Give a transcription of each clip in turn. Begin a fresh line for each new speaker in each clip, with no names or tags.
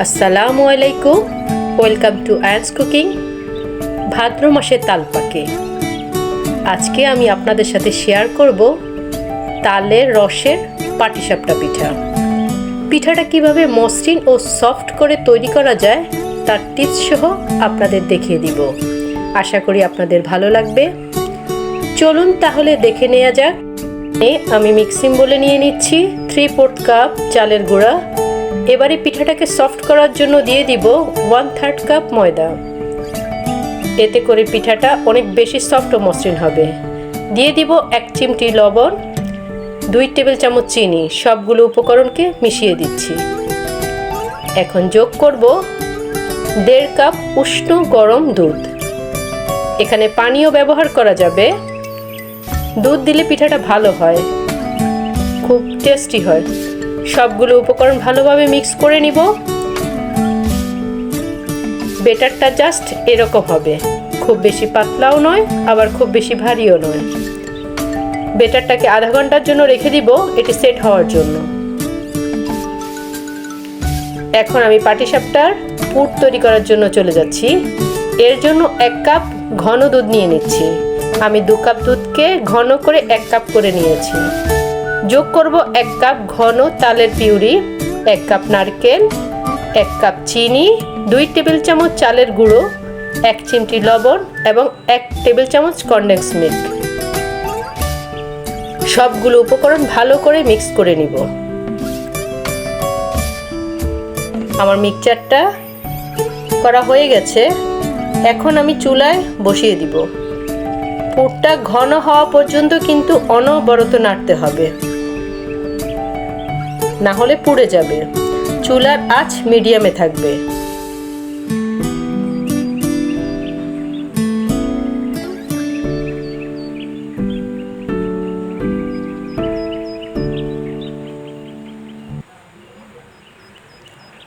আসসালামু আলাইকুম, welcome to Ayans cooking. ভাদ্র মাসে তাল পাকে। আজকে আমি আপনাদের সাথে শেয়ার করব তালের রসের পাটিসাপটা পিঠা। পিঠাটা কিভাবে মসৃণ ও সফট করে তৈরি করা যায় তার টিপস সহ আপনাদের দেখিয়ে দিব। আশা করি আপনাদের ভালো লাগবে। চলুন তাহলে দেখে নেওয়া যাক। আমি মিক্সিং বলে নিয়ে নিচ্ছি 3/4 কাপ চালের গুঁড়া। এবারে পিঠাটাকে সফট করার জন্য দিয়ে দিব 1/3 কাপ ময়দা। এতে করে পিঠাটা অনেক বেশি সফট ও মসৃণ হবে। দিয়ে দিব 1 চিমটি লবণ, 2 টেবিল চামচ চিনি। সবগুলো উপকরণকে মিশিয়ে দিচ্ছি। এখন যোগ করব 1.5 কাপ উষ্ণ গরম দুধ। এখানে পানিও ব্যবহার করা যাবে। দুধ দিলে পিঠাটা ভালো হয়, খুব টেস্টি হয়। সবগুলো উপকরণ ভালোভাবে মিক্স করে নিব। ব্যাটারটা জাস্ট এরকম হবে, খুব বেশি পাতলাও নয় আবার খুব বেশি ভারীও নয়। ব্যাটারটাকে আধা ঘন্টার জন্য রেখে দিব এটি সেট হওয়ার জন্য। এখন আমি পাটিসাপটার পুর তৈরি করার জন্য চলে যাচ্ছি। এর জন্য 1 কাপ ঘন দুধ নিয়ে নিচ্ছি। আমি 2 কাপ দুধকে ঘন করে 1 কাপ করে নিয়েছি। যোগ করব 1 কাপ ঘন তালের পিউরি, 1 কাপ নারকেল, 1 কাপ চিনি, 2 টেবিল চামচ চালের গুঁড়ো, 1 চিমটি লবণ এবং 1 টেবিল চামচ কনডেন্স মিল্ক। সবগুলো উপকরণ ভালো করে মিক্স করে নিব। আমার মিক্সচারটা করা হয়ে গেছে। এখন আমি চুলায় বসিয়ে দিব। পুরটা ঘন হওয়া পর্যন্ত কিন্তু অনবরত নাড়তে হবে, না হলে পুড়ে যাবে। চুলার আঁচ মিডিয়ামে থাকবে।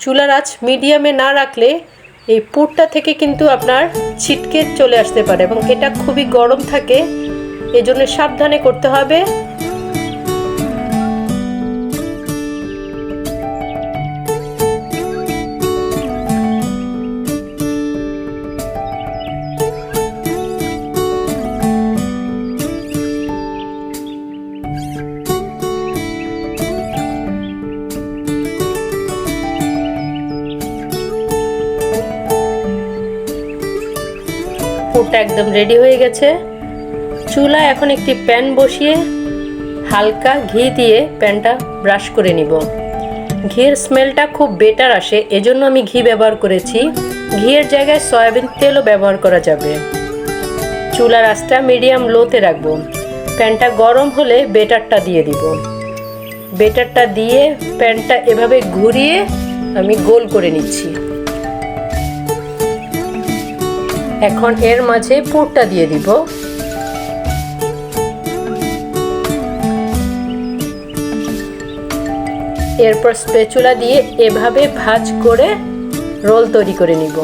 চুলার আঁচ মিডিয়ামে না রাখলে এই পুরটা থেকে কিন্তু আপনার ছিটকে চলে আসতে পারে এবং এটা খুবই গরম থাকে, এজন্য সাবধানে করতে হবে। পুরটা একদম রেডি হয়ে গেছে। চুলায় এখন একটি প্যান বসিয়ে হালকা ঘি দিয়ে প্যানটা ব্রাশ করে নিব। ঘির স্মেলটা খুব বেটার আসে, এজন্য আমি ঘি ব্যবহার করেছি। ঘিয়ের জায়গায় সয়াবিন তেলও ব্যবহার করা যাবে। চুলার আঁচটা মিডিয়াম লোতে রাখবো। প্যানটা গরম হলে বেটারটা দিয়ে দিব। বেটারটা দিয়ে প্যানটা এভাবে ঘুরিয়ে আমি গোল করে নিচ্ছি। এখন এর মাঝে পুরটা দিয়ে দিব। এরপর স্প্যাচুলা দিয়ে এভাবে ভাঁজ করে রোল তৈরি করে নিব।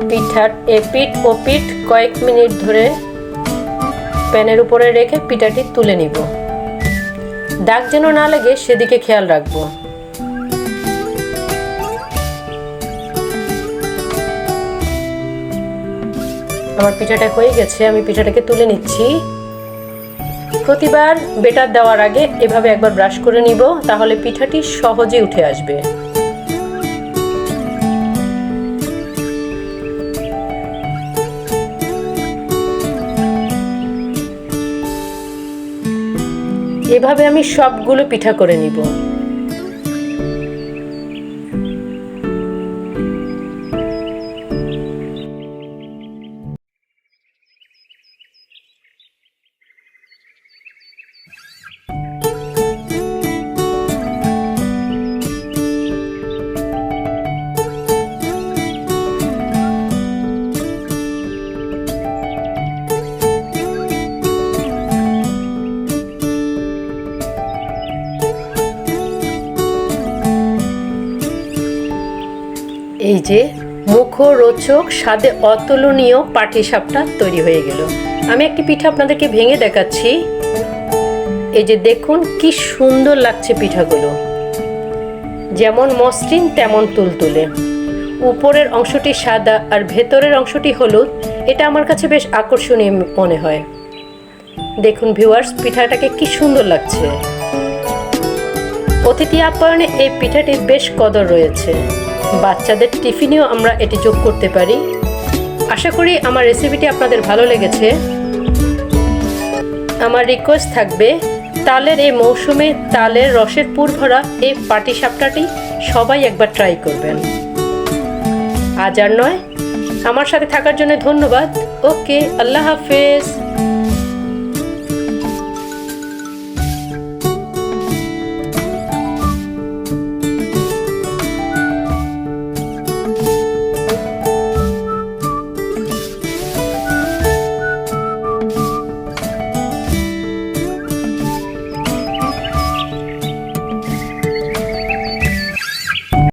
পিঠার এপিঠ ওপিঠ কয়েক মিনিট ধরে প্যানের উপরে রেখে পিঠাটি তুলে নিব। দাগ যেন না লাগে সেদিকে খেয়াল রাখবো। আমার পিঠাটা হয়ে গেছে, আমি পিঠাটাকে তুলে নিচ্ছি। প্রতিবার বেটার দেওয়ার আগে এভাবে একবার ব্রাশ করে নিব, তাহলে পিঠাটি সহজে উঠে আসবে। এভাবে আমি সবগুলো পিঠা করে নিব। এই যে মুখরোচক স্বাদে অতুলনীয় পাটিসাপটা তৈরি হয়ে গেল। আমি একটি পিঠা আপনাদেরকে ভেঙে দেখাচ্ছি। এই যে দেখুন কি সুন্দর লাগছে পিঠাগুলো, যেমন মসৃণ তেমন তুলতুলে। উপরের অংশটি সাদা আর ভেতরের অংশটি হলুদ। এটা আমার কাছে বেশ আকর্ষণীয় মনে হয়। দেখুন ভিউয়ার্স, পিঠাটাকে কি সুন্দর লাগছে। অতিথি আপ্যায়নে এই পিঠাটির বেশ কদর রয়েছে। বাচ্চাদের টিফিনেও আমরা এটি যোগ করতে পারি। আশা করি আমার রেসিপিটি আপনাদের ভালো লেগেছে। আমার রিকোয়েস্ট থাকবে, তালের এই মৌসুমে তালের রসের পুর ভরা এই পাটিসাপটাটি সবাই একবার ট্রাই করবেন। আজ আর নয়, আমার সাথে থাকার জন্য ধন্যবাদ। ওকে, আল্লাহ হাফেজ।